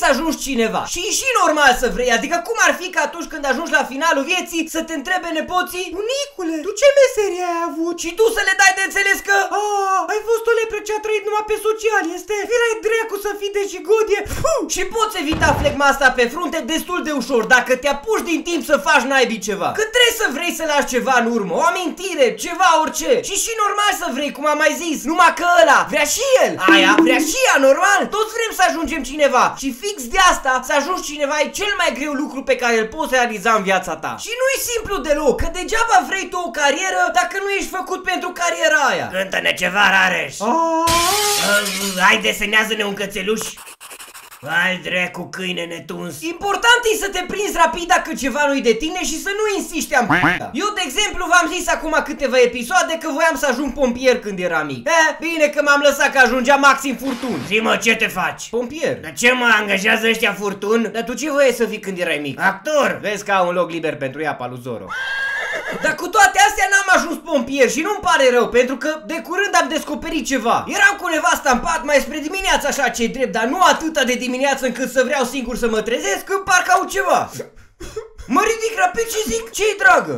să ajungi cineva. Și e și normal să vrei, adică cum ar fi că atunci când ajungi la finalul vieții să te întrebe nepoții: bunicule, tu ce meserie ai avut? Și tu să le dai de înțeles că ai fost o lepră ce a trăit numai pe social, este? Erai dracu să fii de jigodie. Și poți evita flegma asta pe frunte destul de ușor dacă te apuci din timp să faci naibii ceva. Că trebuie să vrei să lași ceva în urmă, o amintire, ceva, orice. Și normal să vrei, cum am mai zis, numai că ăla vrea și el. Aia vrea și ea, normal. Toți vrem să ajungem cineva. Și fix de asta, să ajungi cineva e cel mai greu lucru pe care îl poți realiza în viața ta. Și nu e simplu deloc, că degeaba vrei tu o carieră dacă nu ești făcut pentru cariera aia. Cântă-ne ceva, Rareș. Hai, desenează-ne un cățeluș. Al dracu, câine netuns. Important e să te prinzi rapid dacă ceva nu-i de tine și să nu insiști am p***a. Eu, de exemplu, v-am zis acum câteva episoade că voiam să ajung pompier când eram mic. Bine că m-am lăsat că ajungea maxim furtun. Zi-mă, ce te faci? Pompier. Dar ce mă, angajează ăștia furtun? Dar tu ce voiai să fii când erai mic? Actor. Vezi că au un loc liber pentru iapa lui Zoro. Dar cu toate astea n-am ajuns pompier și nu-mi pare rău, pentru că de curând am descoperit ceva. Eram cu nevasta în pat mai spre dimineața, așa ce-i drept, dar nu atâta de dimineață încât să vreau singur să mă trezesc, când parcă au ceva. Mă ridic rapid și zic: ce-i, dragă?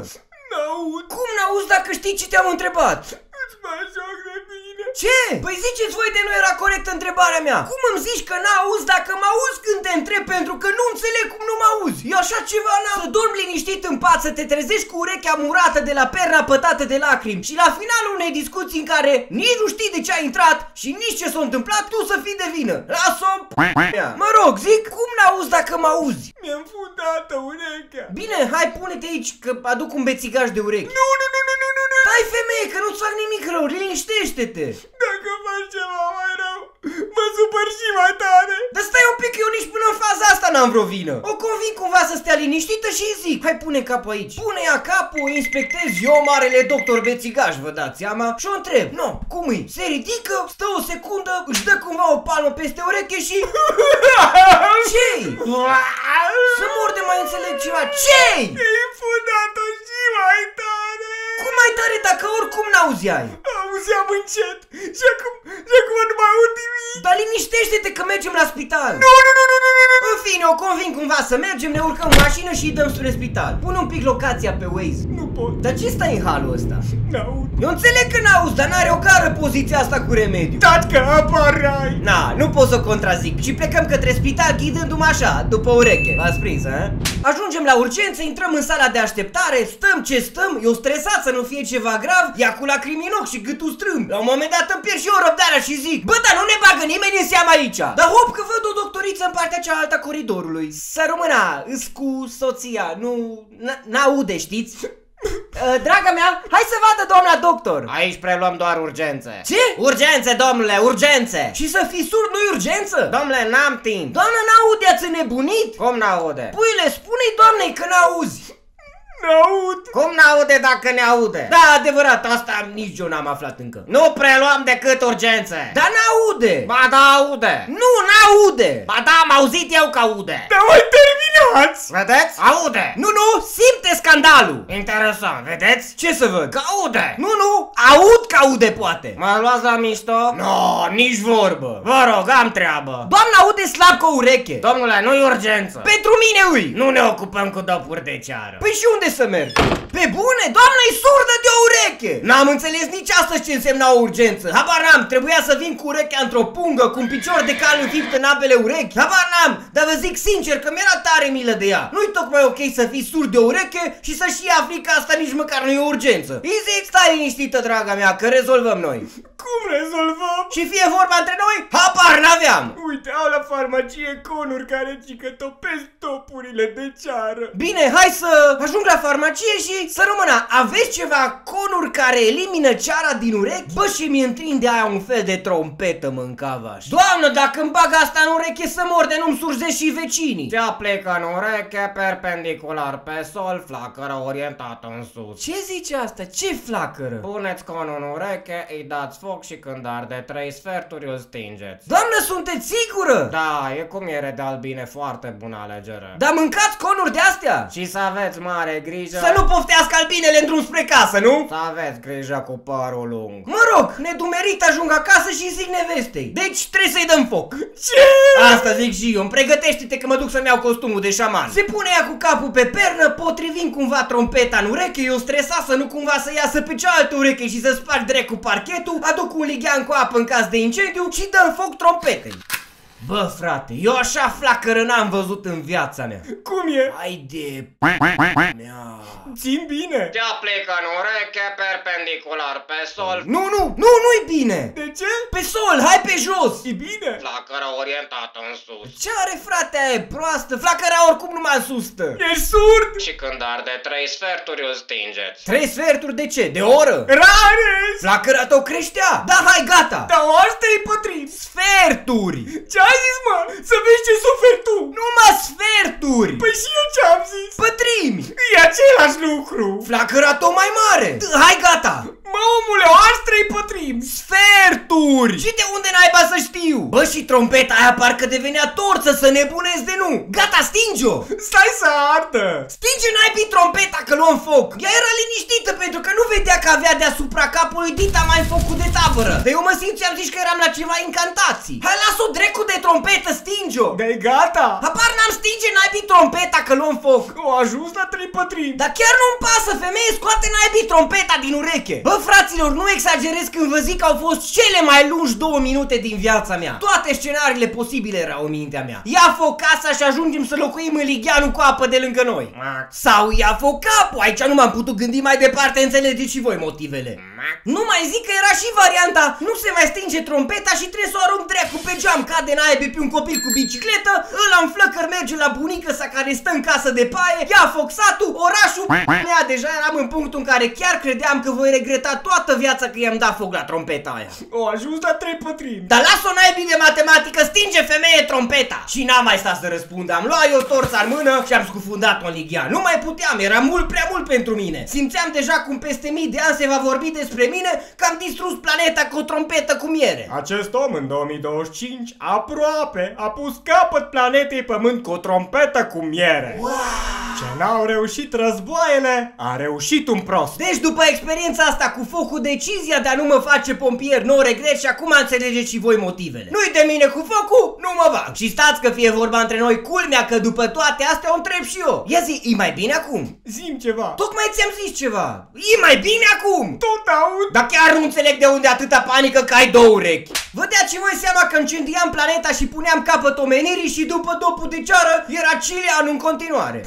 N-aud. Cum n-auzi dacă știi ce te-am întrebat? Îți mă joc de mine. Ce? Păi ziceți voi de nu era corectă întrebarea mea. Cum îmi zici că n-auzi dacă mă auzi când te întreb, pentru că nu înțeleg cum nu mă auzi? Eu așa ceva n-am. Să dormi liniștit în pat, să te trezești cu urechea murată de la perna pătată de lacrimi și la finalul unei discuții în care nici nu știi de ce a intrat și nici ce s-a întâmplat, tu să fii de vină. Lasă-o p***a. Mă rog, zic, cum n-auzi dacă mă auzi? Mi-am fundat urechea. Bine, hai, pune-te aici că aduc un bețigaș de urechi. Nu. Stai, femeie, că nu-ți fac nimic rău, liniștește-te. Dacă faci ceva mai rău, mă supăr și mai tare. Dar stai un pic, eu nici până în faza asta n-am vreo vină. O convin cumva să stea liniștită și îi zic: hai, pune capul aici. Pune ea capul, o inspectez eu, marele doctor bețigaș, vă dați seama, și o întreb: no, cum e? Se ridică, stă o secundă, își dă cumva o palmă peste ureche și... Ce-i? Să mor de mai înțeleg ceva. Ce-i? E fundat-o și mai tare. Cum mai tare dacă oricum n-auzeai? Auzeam încet și acum nu mai aud nimic. Dar liniștește-te că mergem la spital. Nu. În fine, o convin cumva să mergem, ne urcăm în mașină și îi dăm spre spital. Pune un pic locația pe Waze. Nu pot. Dar ce stai în halul ăsta? N-aud. Eu înțeleg că n-auzi, dar n-are o gară poziția asta cu remediu. Dat că aparai. Na, nu pot să contrazic. Și plecăm către spital ghidându-mă așa, după ureche. V-ați prins, a? Ajungem la urgență, intrăm în sala de așteptare, stăm ce stăm, eu stresat să nu fie ceva grav, ia cu lacriminoc și gâtul strâmb. La un moment dat îmi pierd și eu răbdarea și zic: bă, dar nu ne bagă nimeni în seamă aici. Dar hop că văd o doctoriță în partea cealaltă a coridorului. Să rămâna, îs cu soția, nu... n-aude, știți? Draga mea, hai să vadă doamna doctor. Aici preluăm doar urgențe. Ce? Urgențe, domnule, urgențe. Și să fii surd nu-i urgență? Domnule, n-am timp. Doamna, n-aude, ați înnebunit? Cum n-aude? Puile, spune-i doamnei că n-auzi. N-aud. Cum n-aude dacă ne aude? Da, adevărat, asta nici eu n-am aflat încă. Nu preluăm decât urgențe. Dar n-aude. Ba da, aude. Nu, n-aude. Ba da, am auzit eu că aude. Dar mai terminați. Vedeți? Aude. Nu, simte scandalul. Interesant, vedeți? Ce să văd? Că aude. Nu, aud că aude poate. Mă luați la mișto? No, nici vorbă. Vă rog, am treabă. Doamna aude slab cu o ureche. Domnule, nu-i urgență. Pentru mine ui. Nu ne ocupăm cu dopuri de ceară. Păi și unde să merg? Pe bune? Doamna e surdă de o ureche. N-am înțeles nici astăzi ce însemna o urgență. Habar n-am, trebuia să vin cu urechea într-o pungă, cu un picior de cal înfipt în ambele urechi. Habar n-am, dar vă zic sincer că mi-era tare milă de ea. Nu-i tocmai ok să fii surd de o ureche și să și afli că asta nici măcar nu e o urgență. Îi zic: stai liniștită, draga mea, că rezolvăm noi. Cum rezolvăm? Și fie vorba între noi, habar n-aveam. Uite, au la farmacie conuri care cică topesc topurile de ceară. Bine, hai să ajung la farmacie și să rămână. Aveți ceva conuri care elimină ceara din urechi? Bă, și mi întrinde aia un fel de trompetă, mâncavaș. Doamnă, dacă îmi bag asta în ureche să mor de nu-mi surzești și vecinii. Se aplică în ureche, perpendicular pe sol, flacără orientată în sus. Ce zice asta? Ce flacără? Puneți conul în ureche, îi dați foc și când arde 3 sferturi îl stingeți. Doamnă, sunteți sigură? Da, e cu miere de albine, foarte bună alegere. Dar mâncați conuri de astea? Și să aveți mare grijă. Să nu poftească albinele în drum spre casă, nu? Să aveți grijă cu părul lung. Mă rog, nedumerit ajung acasă și zic nevestei. Deci trebuie să-i dăm foc. Ce? Asta zic și eu, pregătește-te că mă duc să-mi iau costumul de șaman. Se pune ea cu capul pe pernă, potrivind cumva trompeta în ureche, eu stresat să nu cumva să iasă pe cealaltă ureche și să sparg direct cu parchetul, aduc un lighean cu apă în caz de incendiu și dăm foc trompetei. Bă, frate, eu așa flacără n-am văzut în viața mea. Cum e? Hai de mea. Țin bine. Te aplică în ureche perpendicular pe sol. Nu-i bine. De ce? Pe sol, hai pe jos. E bine. Flacără orientată în sus. Ce are, frate, aia e proastă? Flacăra oricum numai în sus stă. Ești surd? Și când arde 3 sferturi îl stingeți. 3 sferturi de ce? De oră? Rares! Flacăra tău creștea. Da, hai, gata. Dar asta e pătrim. Sferturi. Ce ai zis, mă? Să vezi ce suferi tu. Numai sferturi. Păi și eu ce-am zis? Pătrimi. E același lucru. Flacăra tău mai mare. Hai, gata. Mă, omule, asta e pătrim. Sferturi. Și de unde naiba să știu? Bă, și trompeta aia parcă devenea torță, să nebunezi de nu. Gata, stinge-o. Stai să ardă. Stinge naibii trompeta că luăm foc. Ea era liniștită pentru că nu vedea că avea deasupra capului dita mai focul de tabără. Dar eu mă simțeam zici că eram la ceva incantații. Hai, las-o drecu de trompetă, stinge-o. De-i gata. Apar n-am stinge naibii trompeta că luăm foc. O ajuns la 3 pătrimi. Dar chiar nu-mi pasă, femeie, scoate naibii trompeta din ureche. Bă, fraților, nu exagerez când vă zic că au fost cele mai lungi 2 minute din viața mea. Toate scenariile posibile erau în mintea mea. Ia foc casa și ajungem să locuim în ligheanul cu apă de lângă noi. Sau ia foc capul, aici nu m-am putut gândi mai departe, înțelegeți și voi motivele. Nu mai zic că era și varianta, nu se mai stinge trompeta și trebuie să o arunc dreacu pe geam, cade naibii pe un copil cu bicicletă, ăla în flăcări merge la bunica sa care stă în casă de paie, ia foc satul, orașul, mea, deja eram în punctul în care chiar credeam că voi regreta toată viața că i-am dat foc la trompeta aia. O ajuns la 3 pătrimi. Dar las-o naibii de matematică, stinge femeie trompeta! Și n-am mai stat să răspund, am luat eu torța în mână și am scufundat-o în lighean. Nu mai puteam, era mult prea mult pentru mine. Simțeam deja cum peste mii de ani se va vorbi despre mine că am distrus planeta cu o trompetă cu miere. Acest om în 2025 aproape a pus capăt planetei Pământ cu o trompetă cu miere. Wow! Ce n-au reușit războaiele, a reușit un prost. Deci după experiența asta cu focul, decizia de a nu mă face pompier nu o regret și acum înțelegeți și voi motivele. Nu-i de mine cu focul, nu mă bag. Și stați că fie vorba între noi, culmea că după toate astea o întreb și eu. Ia zi, e mai bine acum? Zim ceva. Tocmai ți-am zis ceva. E mai bine acum? Tot aud. Dar chiar nu înțeleg de unde atâta panică că ai 2 urechi. Vă dați și voi seama că incendiam planeta și puneam capăt omenirii și după dopul de ceară era Cileanu în continuare.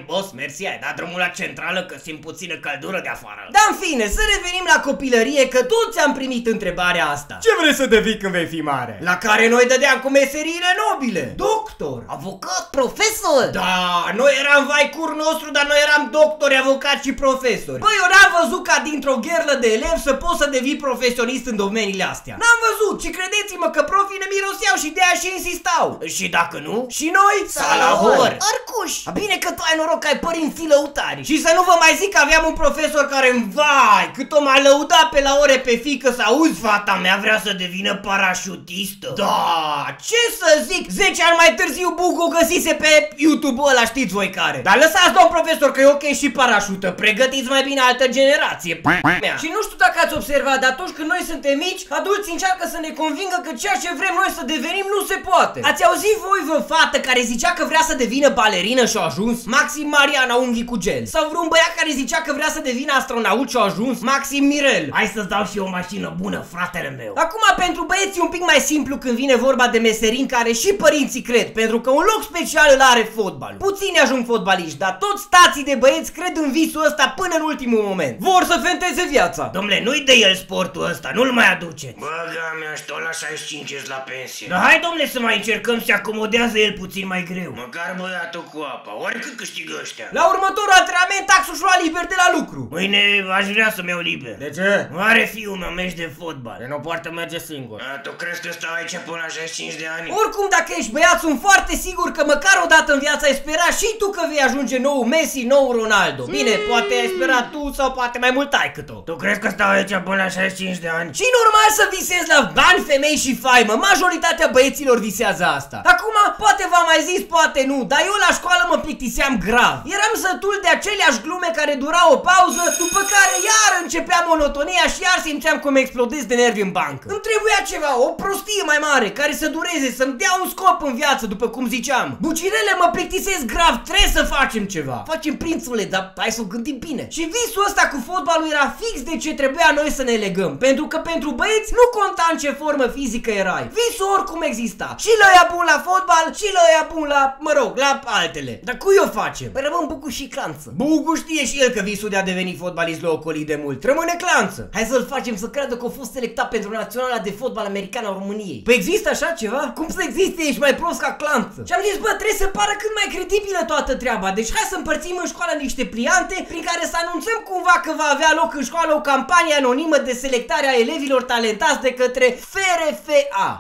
Boss, mersi, ai dat drumul la centrală că simt puțină căldură de afară. Dar în fine, să revenim la copilărie că toți am primit întrebarea asta. Ce vrei să devii când vei fi mare? La care noi dădeam cu meseriile nobile. Doctor, avocat, profesor. Da, noi eram vaicur nostru, dar noi eram doctori, avocați și profesori. Băi, eu n-am văzut ca dintr-o gherlă de elevi să poți să devii profesionist în domeniile astea. N-am văzut, și credeți-mă că profii ne miroseau și de aia și insistau. Și dacă nu, și noi, salahor. Arcuș, bine că tu ai noroc că ai părinții lăutari. Și să nu vă mai zic că aveam un profesor care, vai, cât o m-a lăudat pe la ore pe fică să auzi, fata mea vrea să devină parașutistă. Da, ce să zic, 10 ani mai târziu Bugu găsise pe YouTube-ul ăla, știți voi care. Dar lăsați, domn profesor, că e ok și parașută, pregătiți mai bine altă generație, mea. Și nu știu dacă ați observat, dar atunci când noi suntem mici, adulții încearcă să ne convingă că ceea ce vrem noi să devenim nu se poate. Ați auzit voi vreo fată care zicea că vrea să devină balerină și a ajuns? Maxim Mariana Unghi cu gel. Sau vreun băiat care zicea că vrea să devină astronaut și a ajuns? Maxim Mirel. Hai să-ți dau și eu o mașină bună, fratele meu. Acum, pentru băieți e un pic mai simplu când vine vorba de meserii în care și părinții cred, pentru că un loc special îl are fotbalul. Puțini ajung fotbaliști, dar toți tații de băieți cred în visul ăsta până în ultimul moment. Vor să fenteze viața. Dom'le, nu-i de el sportul ăsta, nu-l mai aduceți. Băga mea, știu la 65 ești la pensie. Dar hai, dom'le, să mai încercăm, se acomodează el puțin mai greu. Măcar băiatul cu apa, oricât câștigă ăștia. La următorul antrenament, taxul și-o lua liber de la lucru. Mâine aș vrea să-mi iau liber. De ce? Are fiul meu meci de fotbal. Că nu poate merge singur. Tu crezi că stau aici până la 65 de ani? Oricum, dacă ești băiat, sunt foarte sigur că măcar o dată în viața ai sperat și tu că vei ajunge nou Messi, nou Ronaldo. Bine, poate ai sperat tu sau poate mai mult taică-tu. Tu crezi că stau aici până la 65 de ani? Și normal să visezi la bani Buni femei și faimă, majoritatea băieților visează asta. Acum, poate v-am mai zis, poate nu, dar eu la școală mă plictiseam grav. Eram sătul de aceleași glume care durau o pauză, după care iar începea monotonia și iar simțeam cum explodez de nervi în bancă. Îmi trebuia ceva, o prostie mai mare, care să dureze, să-mi dea un scop în viață, după cum ziceam. Bucirele, mă plictisesc grav, trebuie să facem ceva. Facem, prințule, dar hai să o gândim bine. Și visul ăsta cu fotbalul era fix de ce trebuia noi să ne legăm, pentru că pentru băieți nu conta în ce formă fizică erai. Visul oricum exista. Și lăia bun la fotbal, și lăia bun la, mă rog, la altele. Dar cui o facem? Păi rămân Bucu și Clanță. Bucu știe și el că visul de a deveni fotbalist l-a ocolit de mult. Rămâne Clanță. Hai să-l facem să creadă că a fost selectat pentru naționala de fotbal american a României. Păi există așa ceva? Cum să existe? Ești mai prost ca Clanță. Și am zis, bă, trebuie să pară cât mai credibilă toată treaba. Deci hai să împărțim în școală niște pliante prin care să anunțăm cumva că va avea loc în școală o campanie anonimă de selectare a elevilor talentați de către FRFA.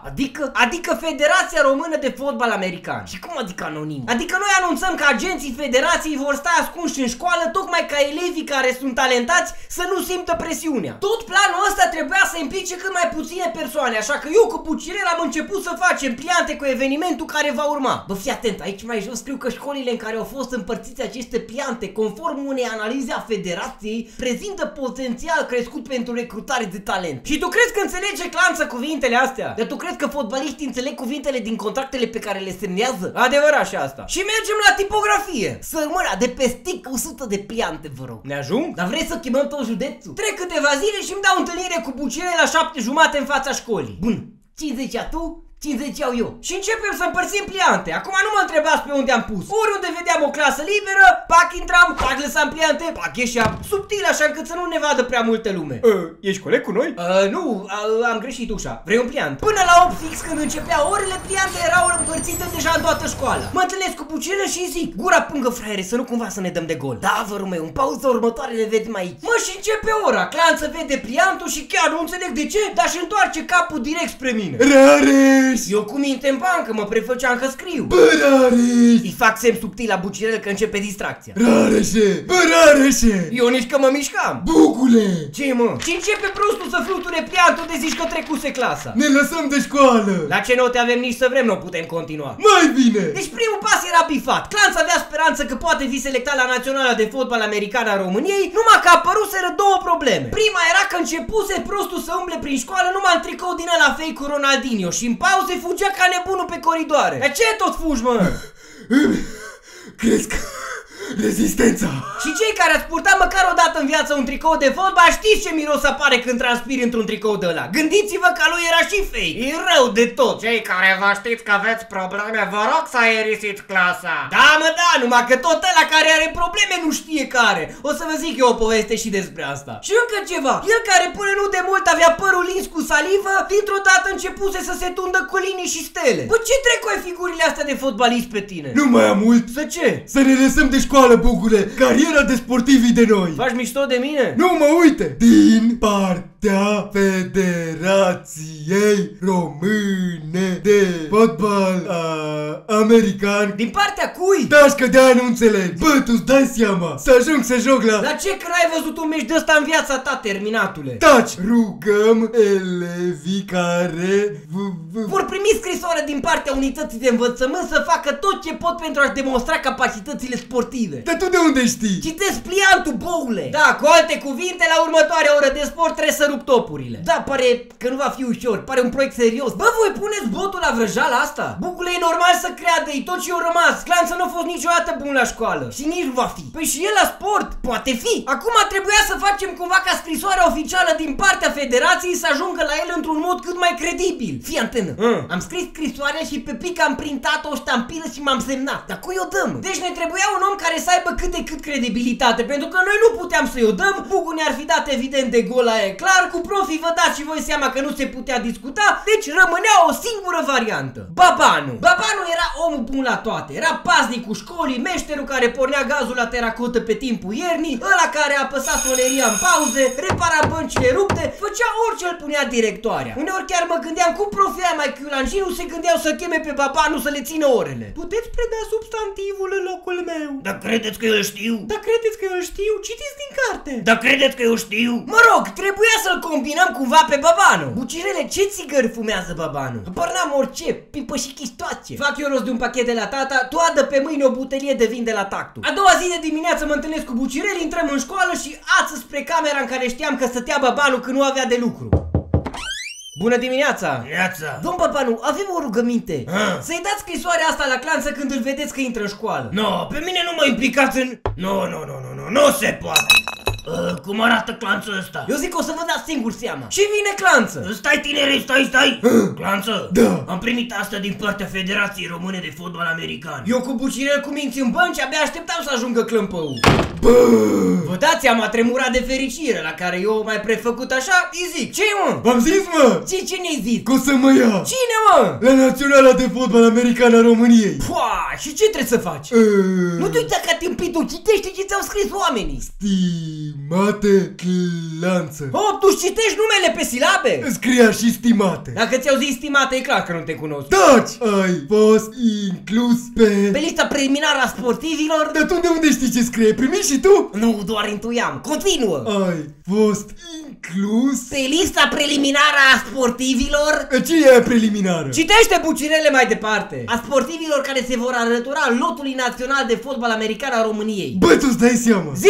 Adică Federația Română de Fotbal American. Și cum adică anonim? Adică noi anunțăm că agenții federației vor sta ascunși în școală tocmai ca elevii care sunt talentați să nu simtă presiunea. Tot planul ăsta trebuia să implice cât mai puține persoane, așa că eu cu Bucirel am început să facem pliante cu evenimentul care va urma. Bă, fii atent, aici mai jos scriu că școlile în care au fost împărțite aceste pliante, conform unei analize a federației, prezintă potențial crescut pentru recrutare de talent. Și tu crezi că înțelege Clanță cuvintele astea? Dar tu crezi că fotbaliștii înțeleg cuvintele din contractele pe care le semnează? Adevărat și asta. Și mergem la tipografie. Sărmâna de pe stick 100 de pliante, vă rog. Ne ajung? Dar vrei să chemăm tot județul? Trec câteva zile și îmi dau întâlnire cu Bucirel la 7:30 în fața școlii. Bun, 50 tu? 50 iau eu. Și începem să împărțim pliante. Acum nu mă întrebați pe unde am pus. Oriunde vedeam o clasă liberă, pac intram, pac lăsam pliante, pac ieșeam. Subtil așa încât să nu ne vadă prea multă lume. Ești coleg cu noi? Nu, am greșit ușa. Vrei un pliant? Până la 8 fix când începea orele, pliante erau împărțite deja în toată școala. Mă întâlnesc cu Bucirel și zic, gura pângă, fraiere, să nu cumva să ne dăm de gol. Da, vă rog meu, în pauza următoare le vedem aici. Mă, și începe ora. Clanță vede pliantul și chiar nu înțeleg de ce, dar și întoarce capul direct spre mine. Rareș! Eu cu minte în bancă, mă prefăceam că scriu. Bă, Rareș! Îi fac semn subtil la Bucirel că începe distracția. Rareșe! Bă, Rareșe! Eu nici că mă mișcam. Bucule! Ce mă? Și începe prostul să fluture pliantul de zici că trecuse clasa. Ne lăsăm de școală! La ce note avem nici să vrem, nu putem continua. Mai bine! Deci primul pas era bifat. Clanț avea speranță că poate fi selectat la naționala de fotbal american a României, numai că apăruseră două probleme. Prima era că începuse prostul să umble prin școală numai în tricou din ăla fake cu Ronaldinho și în pauze fugea ca nebunul pe coridoare. De ce tot fugi, mă? Cresc rezistența! Și cei care ați purtat măcar o dată în viață un tricou de fotbal știți ce miros apare când transpiri într-un tricou de ăla. Gândiți-vă că lui era și fake. E rău de tot. Cei care vă știți că aveți probleme, vă rog să aerisiți clasa. Da, mă, da, numai că tot ăla care are probleme nu știe care. O să vă zic eu o poveste și despre asta. Și încă ceva. El care până nu de mult avea părul lins cu salivă, dintr-o dată începuse să se tundă cu linii și stele. Bă, ce trec figurile astea de fotbalist pe tine? Nu mai am mult. Să ce? Să ne lăsăm de școală, Bucule. Cariera de sportivi de noi. Faci mișto de mine? Nu mă uite. Din partea Federației Române de Fotbal American. Din partea cui? Dașcă de-aia nu înțeleg. Bă, tu-ți dai seama. Să ajung să joc la... La ce, că n-ai văzut un meci de ăsta în viața ta, terminatule? Taci! Rugăm elevii care vor primi scrisoare din partea unității de învățământ să facă tot ce pot pentru a-și demonstra capacitățile sportive. Dar tu de unde știi? Citesc pliantul, boule! Da, cu alte cuvinte, la următoarea oră de sport trebuie să rup topurile. Da, pare că nu va fi ușor, pare un proiect serios. Bă, voi puneți botul la vrăjeala asta? Bucule, e normal să creadă, e tot ce eu rămas. Clanță nu a fost niciodată bun la școală și nici nu va fi. Păi și el la sport? Poate fi. Acum trebuia să facem cumva ca scrisoarea oficială din partea federației să ajungă la el într-un mod cât mai credibil. Fii antenă. Am scris scrisoarea și pe pic am printat o ștampilă și m-am semnat. Dar cui o dăm? Deci ne trebuia un om care să aibă cât de cât credibilitate, pentru că noi nu puteam să-i o dăm. Bucu ne-ar fi dat evident de gol, aia e clar. Cu profii vă dați și voi seama că nu se putea discuta, deci rămânea o singură variantă. Babanu. Babanu era omul bun la toate. Era paznicul școlii, meșterul care pornea gazul la teracotă pe timpul iernii, ăla care apăsa soleria în pauze, repara băncile rupte, făcea orice îl punea directoarea. Uneori chiar mă gândeam cum profii aia mai chiulan și nu se gândeau să cheme pe Babanu să le țină orele. Puteți preda substantivul în locul meu? Dar credeți că eu știu? Dar credeți că eu știu? Citiți din carte. Dar credeți că eu știu? Mă rog, trebuia să să-l combinăm cumva pe Babanu. Bucirele, ce țigări fumează Babanu? Părnam orice, pipă și chistoace. Fac eu rost de un pachet de la tata, tu adă pe mâine o butelie de vin de la Tactul. A doua zi de dimineață mă întâlnesc cu Bucirel, intrăm în școală și ață spre camera în care știam că stătea Babanu când nu avea de lucru. Bună dimineața! Neața! Domn Babanu, avem o rugăminte. Să-i dați scrisoarea asta la clanță când îl vedeți că intră în școală. No, pe mine nu mă implicați în... Nu se poate! Cum arată clanțul ăsta? Eu zic că o să vă dați singur seama. Și vine clanță. Stai, tinere, stai! Clanță? Da. Am primit asta din partea Federației Române de Fotbal American. Eu cu Bucirel cu minți în bănci abia așteptam să ajungă Clămpău. Vă dați seama, tremurat de fericire, la care eu mai prefăcut așa, îi zic. Ce mă? V-am zis, mă! Ce ne-ai zis? Că o să mă ia! Cine, mă? La Naționala de Fotbal American a României! Pua, și ce trebuie să faci? Nu te uita ca tâmpitul, citește ce ți-au scris oamenii. Stimate clanță! Hop, tu citești numele pe silabe? Scria și stimate! Dacă ți-au zis stimate, e clar că nu te cunosc. Taci! Ai fost inclus pe lista preliminară a sportivilor? Dar tu de unde știi ce scrie? Primit și tu? Nu, doar intuiam. Continuă! Ai fost inclus pe lista preliminară a sportivilor? Ce e aia preliminară? Citește, Bucirele, mai departe. A sportivilor care se vor alătura lotului național de fotbal american a României. Bă, tu-ți dai seama? Zi!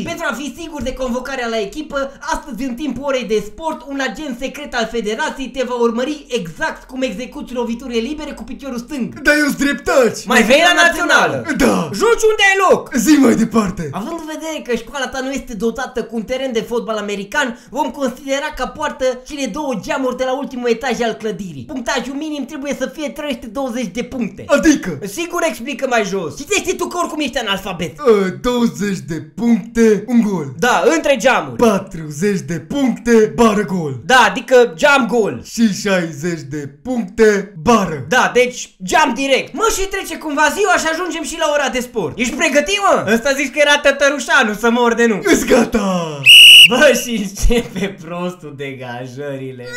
Pentru a fi sigur de convocarea la echipă, astăzi în timpul orei de sport, un agent secret al federației te va urmări exact cum execuți loviturile libere cu piciorul stâng. Dar eu-s dreptaci! Mai vei la națională? Da! Joci unde ai loc? Zi mai departe! Având în vedere că școala ta nu este dotată cu un teren de fotbal american, vom considera că poartă cele două geamuri de la ultimul etaj al clădirii. Punctajul minim trebuie să fie 320 de puncte. Adică? Sigur explică mai jos. Citește tu că oricum ești analfabet. 20 de puncte, un gol. Da, între geamuri. 40 de puncte, bară gol. Da, adică geam gol. Și 60 de puncte, bară. Da, deci geam direct. Mă, și trece cumva ziua și ajungem și la ora de sport. Ești pregătit, mă? Ăsta zici că era Tătărușanu, să mor de nu. Ești gata! Bă, și începe prostul degajările.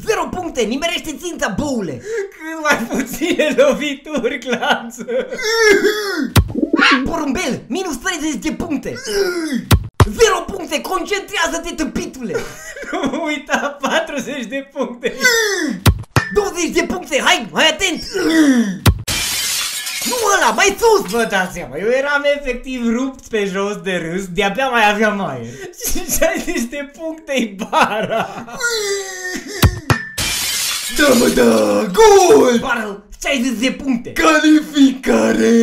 0 puncte, nimerește ținta, boule. Cât mai puține lovituri, clanță. Porumbel, minus 30 de puncte. 0 puncte, concentrează-te, tâmpitule. Nu uita, 40 de puncte. 20 de puncte, hai atent. Nu ăla, mai sus, vă dați seama. Eu eram efectiv rupt pe jos de râs, de-abia mai aveam aer. Și 60 de puncte-i bara. Da, mă, da, gol! Bara, 60 de puncte. Calificare!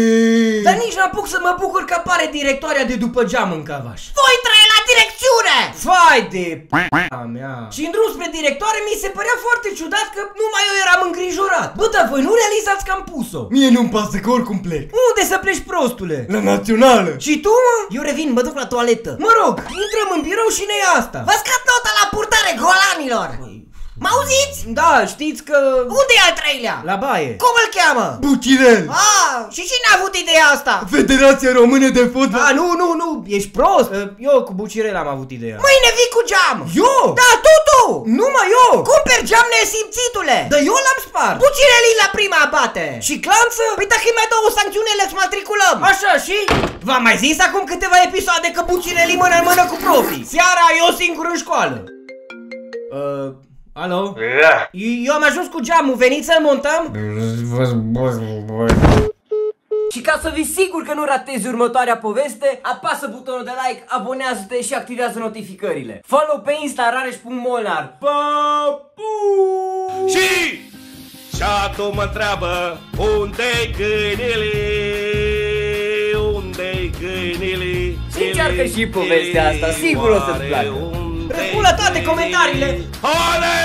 Dar nici n-apuc să mă bucur că apare directoarea de după geam în cavaș. Voi trăi la direcțiune! Fai de p***a mea. Și în drum spre directoare mi se părea foarte ciudat că numai eu eram îngrijorat. Bă, dar voi nu realizați că am pus-o? Mie nu-mi pasă că oricum plec. Unde să pleci, prostule? La națională. Și tu, mă? Eu revin, mă duc la toaletă. Mă rog, intrăm în birou și ne ia asta. Vă scap nota la purtare, golanilor! M-auziți? Da, știți că... Unde e al treilea? La baie. Cum îl cheamă? Bucirel. Și cine a avut ideea asta? Federația Română de Fotbal. Nu, ești prost. Eu cu Bucirel am avut ideea. Mâine vii cu geam. Eu? Da, tu. Numai eu. Cumperi geam nesimțitule. Dar eu l-am spart. Bucirel la prima abate. Și clanță? Păi dacă îi mai dau o sancțiune, le matriculăm. Așa, și? V-am mai zis acum câteva episoade că Bucirel mână în mână cu profi. Seara eu singur în școală. Alo? Da. Eu am ajuns cu geamul, veniți să-l montăm? Și ca să fii sigur că nu ratezi următoarea poveste, apasă butonul de like, abonează-te și activează notificările. Follow pe Insta rareș.molnar. Și Ceatu mă întreabă, unde-i câinele? Unde-i câinele? Și încearcă și povestea asta, sigur o să-ți placă. Răspund la toate comentariile. Ole!